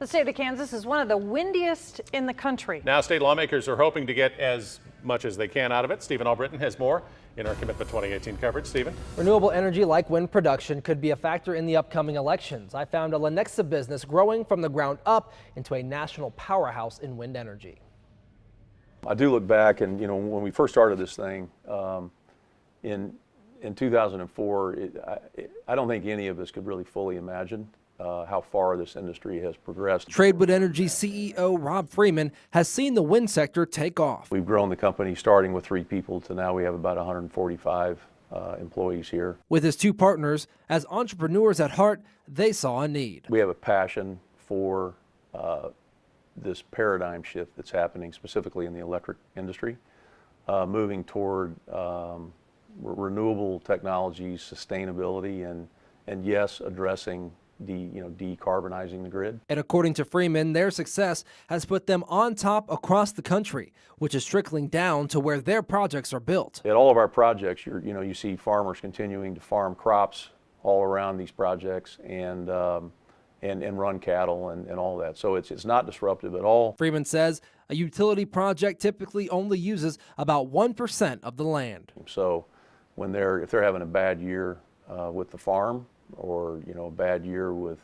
The state of Kansas is one of the windiest in the country. Now state lawmakers are hoping to get as much as they can out of it. Stephen Albritton has more in our Commitment 2018 coverage. Stephen? Renewable energy like wind production could be a factor in the upcoming elections. I found a Lenexa business growing from the ground up into a national powerhouse in wind energy. I do look back and, when we first started this thing in 2004, I don't think any of us could really fully imagine how far this industry has progressed. Tradewind Energy CEO Rob Freeman has seen the wind sector take off. We've grown the company starting with 3 people to now we have about 145 employees here. With his 2 partners, as entrepreneurs at heart, they saw a need. We have a passion for this paradigm shift that's happening specifically in the electric industry, moving toward renewable technologies, sustainability, and yes, addressing decarbonizing the grid. And according to Freeman, their success has put them on top across the country, which is trickling down to where their projects are built. At all of our projects, you see farmers continuing to farm crops all around these projects and run cattle and all that. So it's not disruptive at all. Freeman says a utility project typically only uses about 1% of the land. So if they're having a bad year with the farm, or a bad year with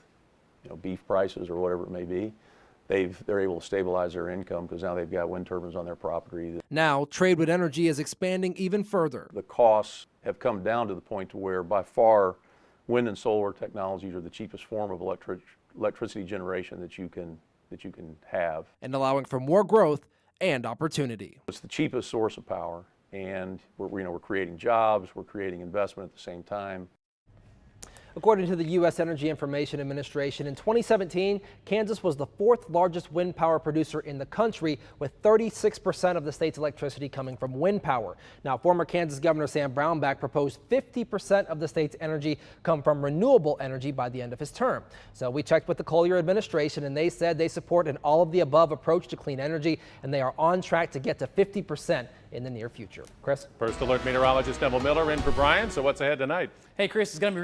beef prices or whatever it may be, they're able to stabilize their income because now they've got wind turbines on their property. Now Tradewind Energy is expanding even further. The costs have come down to the point to where by far wind and solar technologies are the cheapest form of electricity generation that you can have, and allowing for more growth and opportunity. It's the cheapest source of power, and we're creating jobs, we're creating investment at the same time. According to the U.S. Energy Information Administration, in 2017, Kansas was the 4th largest wind power producer in the country, with 36% of the state's electricity coming from wind power. Now, former Kansas Governor Sam Brownback proposed 50% of the state's energy come from renewable energy by the end of his term. So we checked with the Collier administration, and they said they support an all-of-the-above approach to clean energy, and they are on track to get to 50% in the near future. Chris? First Alert meteorologist Neville Miller in for Brian. So what's ahead tonight? Hey, Chris, it's going to be